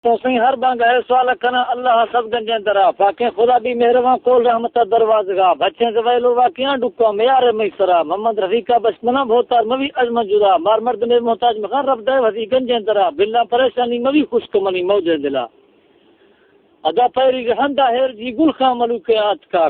تو سی ہر بانگ ہے سوال کنا اللہ سب گنجن درا فاکیں خدا بھی مہربان کول رحمت دروازگا بچیں زویلو واقعاں ڈکا میار میسرا محمد رفیقہ بچپنا بہتار موی ازم جدا مار مرد میں محتاج مخان رب دے وزی گنجن درا بلا پریشانی موی خشک منی موجے دلا ادا پیری ہندا ہیر جی گل خان ملوک آت کا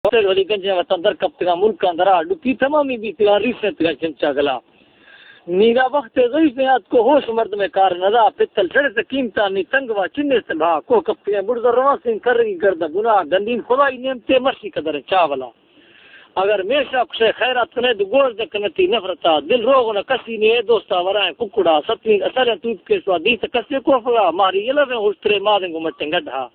ولی گنجے وطن در کپتگا ملکان درا ڈکی تمامی بیتگا ریسنت گا چمچا گلا نیرا وقت ضعیف یاد کو ہوش مرد میں کار ندا پتل چھڑے سے قیمتا نی تنگوا چنے سے بھا کو کپتگا بڑھ رواں سے کر رہی گردہ گناہ گندین خدای نعمتے مرشی قدر چاولا اگر میشا کشے خیرات کنے دو گوز دکنتی نفرتا دل روغ نہ کسی نے دوستا ورائیں ککڑا ستویں اثر توپ کے سوا دیت کسی کو فلا ماری یلویں ہوشترے مادنگو مٹن گڑھا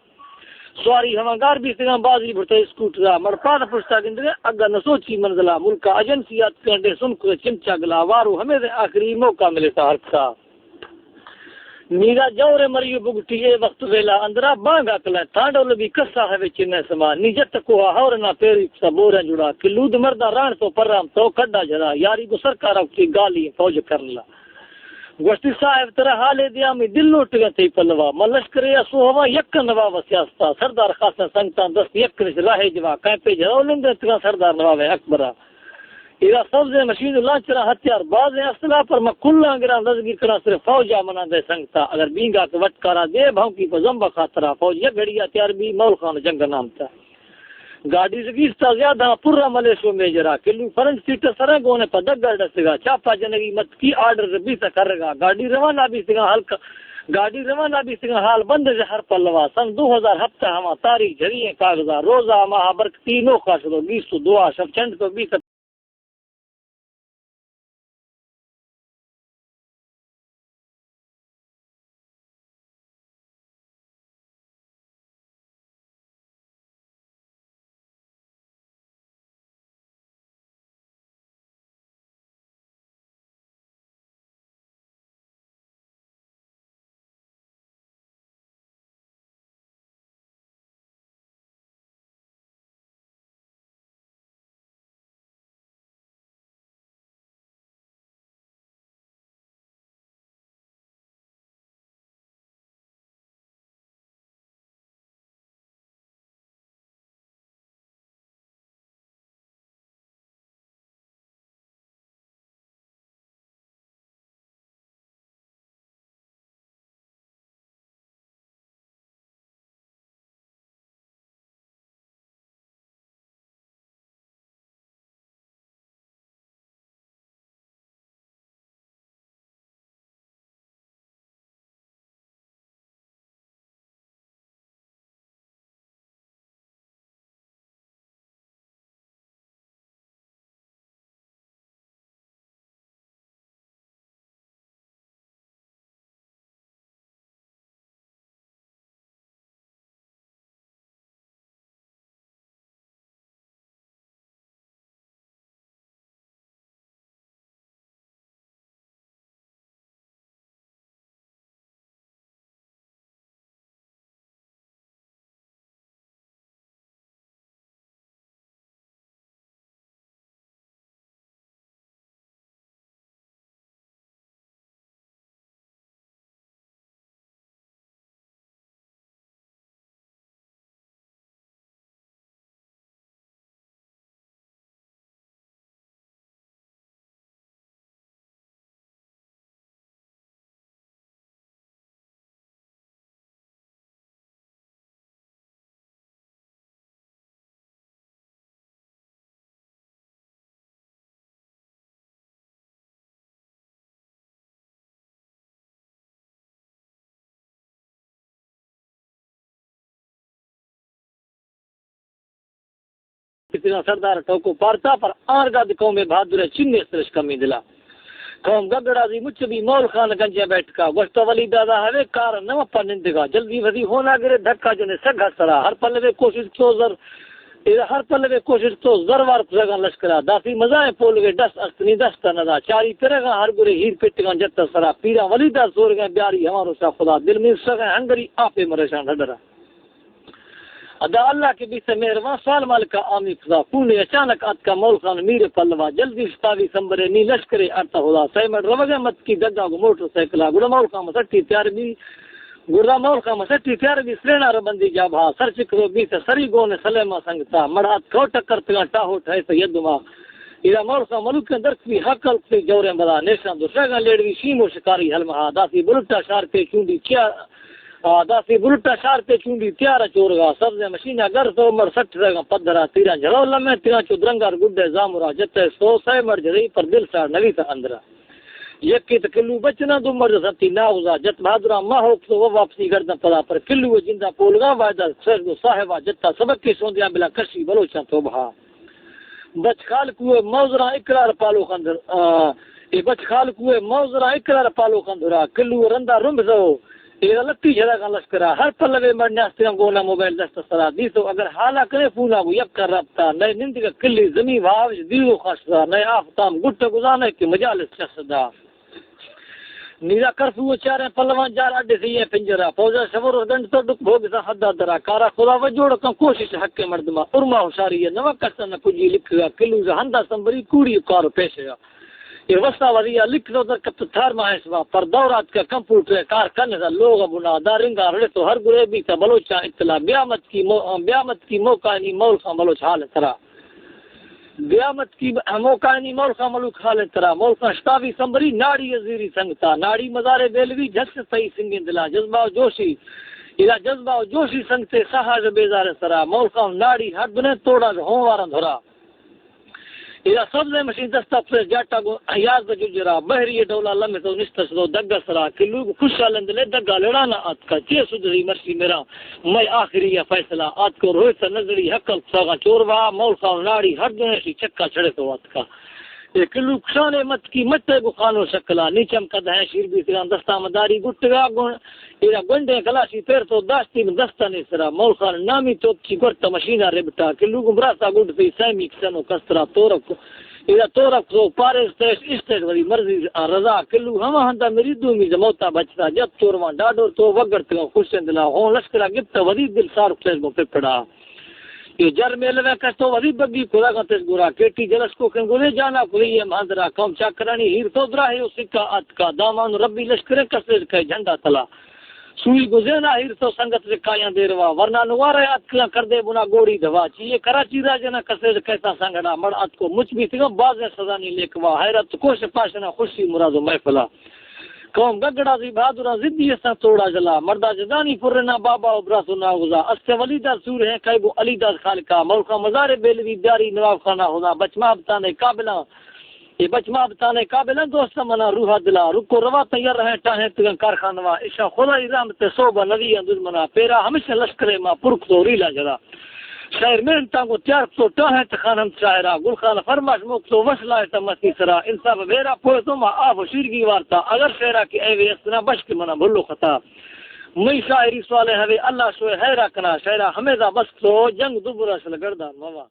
سواری ہمانگار بھی سنگام بازی بھرتے اسکوٹرا مرپاد پشتا گندگے اگا نسوچی منزلہ ملکا ایجنسیات کنڈے سن کو چمچا گلا وارو ہمیں دے آخری موقع ملے تا ہرکا نیرا جورے مریو بگٹی اے وقت ویلا اندرا بانگا کلا تانڈو لبی کسا ہے چنے سما نجت کو ہورنا پیری سا بورا جڑا کلود مردا ران تو پرام تو کڈا جڑا یاری کو سرکار کی گالی فوج کرلا گوشتی صاحب ترا حالے دیا میں دل لوٹ گیا تھی پلوا ملشکر یا سوہوا یک نواب سیاستا سردار خاصا سنگتان دست یک نش راہ جوا کہیں پہ جاؤ لندے تکا سردار نواب اکبرہ ایرا سبز مشین لانچرا ہتھیار باز اصطلاح پر میں کلا گرا نزگیر کرا صرف فوجا منا دے سنگتا اگر بینگا کے وٹکارا دے بھونکی پر زمبا خاطرہ فوج یک گھڑی ہتھیار بھی مول خان جنگ نام تھا گاڑی زگیستا زیادہ پورا ملیشو میں جرا کلو فرنج سیٹر سرنگونے پر دگڑ ڈسگا چاپا جنگی مت کی آرڈر بھی تا کرگا گاڑی روانہ بھی سگا ہلکا گاڑی روانہ بھی سگا حال بند ہے ہر پلوا سن 2000 ہفتہ ہما تاریخ جریے کاغذہ روزہ ماہ برک تینوں خاص دو 20 دعا شب چند کو 20 اتنا سردار ٹوکو پارتا پر آرگاد قوم بہادر چننے سرش کمی دلا قوم گگڑا دی مچ بھی مول خان گنجے بیٹھ کا گوشت ولی دادا ہے کار نہ پنندگا جلدی وزی ہونا گرے دھکا جنے سگا سرا ہر پل میں کوشش تو زر ہر پل میں کوشش تو زر وار پرگا لشکرا داسی مزائے پول گے دس استنی دست ندا چاری پرگا ہر گرے ہیر پٹگا جت سرا پیرا ولی دا زور گئے بیاری ہمارو سا خدا دل میں سگا ہنگری آپے مرشان ڈرا ادا اللہ کے بھی سے مہربان سوال مالکا آمی خدا پونے اچانک آت کا مول خان میر پلوا جلدی ستاوی سمبرے نی لشکرے ارتا ہودا سیمٹ روگے مت کی دگا کو موٹر سائیکلا گڑا مول خان مسٹی تیار بھی گڑا مول خان مسٹی تیار بھی سرینا ربندی جابا سر چکرو بھی سے سری گونے سلیما سنگتا مڑات کھو ٹکر تگا ٹاہو ٹھائے سے یدما ایرا مول خان ملوک کے درک بھی حقل سے جوریں بدا نیشان دو شاگا لیڑوی شیمو شکاری حلمہا داسی بلٹا شار کے چوندی کیا داسی بلٹا شار پہ چونڈی تیارا چورگا سبزے مشینہ گر تو مر سٹ رگا پدرا تیرا جھڑو لمے تیرا چودرنگار گڈے زامرا جتے سو سائے مر جرئی پر دل سار نوی تا اندرا یکی تا کلو بچنا دو مر ستی ناوزا جت بہادرہ ماں ہوک تو وہ واپسی گردن پدا پر کلو جندہ پولگا وائدہ سر دو صاحبہ جتا سبق کی سوندیاں بلا کشی بلوچاں تو بہا بچ خال کوئے موزرہ اقرار پالو خندر بچ خال کوئے موزرہ اقرار پالو خندرہ کلو رندہ رمزو یہ لتی جگہ کا لشکرا ہر پلوے مرنے استیاں گونا موبائل دست سرا دی تو اگر حالا کرے پونا کو یک کر رابطہ نئے نند کا کلی زمین واوش دیو خشدا نئے آفتام گٹ گزانے کی مجالس شخصدا نیرا کرفو چارے پلوان جار اڈے سے یہ پنجرا پوجا شور گنڈ تو دکھ بھوگ سا حدا درا کارا خدا وجوڑ کم کوشش حق کے مردما ارما ہوشاری ہے نوا کسن پجی لکھ گا کلو سے ہندا سنبری کوڑی کارو پیش گا یہ وسطہ وزیہ لکھ دو در کب تھار ماہشوا پر دورات کا کمپیوٹر کار کرنے دا لوگ بنا دارنگا رڑے تو ہر گرے بھی تا بلوچا اطلاع بیامت کی موقعنی مول خان بلوچ حال ترا بیامت کی موقعنی مول خان ملوک حال ترا مول خان شتاوی سمبری ناڑی عزیری سنگتا ناڑی مزارے بیلوی جھس صحیح سنگین دلا جذبہ و جوشی اذا جذبہ و جوشی سنگتے سہاج بیزار سرا مول خان ناڑی ہر بنے توڑا ہوں وارن دھرا یہ سبز مشین دستا پھر جاٹا کو یاد ججرا بحری ڈولا لمے تو نستس دو دگا سرا کہ لوگ خوشحالند لے دگا لڑانا آت کا چے سدری مرسی میرا میں آخری یہ فیصلہ آت کو روح سے نظری حقل ساگا چوروا مول خان ناڑی ہر دنے سی چکا چھڑے تو آت کا یہ کلو کشانے مت کی متے کو خانو شکلا نیچم قد ہے شیر بھی تیران دستا مداری گٹگا گن یہ گنڈے کلاشی پیر تو داستی میں دستا نہیں سرا مول خان نامی تو کی گرتا مشینہ ربٹا کلو گمراسا گنڈ پی سیمی کسنو کسترا تورک یہ تورک تو پارے اسٹیٹ وری مرضی رضا کلو ہما ہندا میری دو می موتا بچتا جب چوروان ڈاڈور تو وگڑ تو خوش دلا ہوں لشکرا گپتا وری دل سار پلیس مو پڑا یہ جر میل میں کستو وری بگی خدا کا تس گورا کیٹی جلس کو کنگولے جانا کوئی یہ مہندرا کم چاکرانی ہیر تو درا ہے سکا ات کا دامان ربی لشکر کسر کے جھنڈا تلا سوئی گزینا ہیر تو سنگت رکایاں دیروا ورنہ نوارے اتکلا کر دے بنا گوڑی دھوا چیئے کراچی راجنا کسر کیسا سنگڑا مڑ ات کو مجھ بھی تھا باز سزا نہیں لیکوا حیرت کوش پاشنا خوشی مراد و محفلہ قوم گگڑا سی بہادرہ زدی اسا توڑا جلا مردہ جدانی پرنا بابا ابراسو ناغزا اسے ولیدہ سور ہیں قیبو علیدہ خالقہ ملکہ مزار بیلوی دیاری نواب خانہ ہونا بچما بتانے قابلہ یہ بچما بتانے قابلہ دوست منا روحہ دلا رکو روا تیار رہے ٹاہیں تگن کارخانوا عشاء خدا رحمت صوبہ نبی اندرمنا پیرا ہمیشہ لشکرے ماں پرک تو ریلا جلا شاعر میں انتا کو تیار تو ٹاہیں تخانم شاعرہ گل خان فرماش موک تو وصلہ تمسی سرا انصاف بیرا پوئے تو ماں آف و شیرگی وارتا اگر شعرہ کی ایوے اسنا بش کے منا بھلو خطا میں شاعری سوالے ہوئے اللہ شوئے حیرہ کنا شاعرہ ہمیزہ بس تو جنگ دوبرہ شلگردہ موا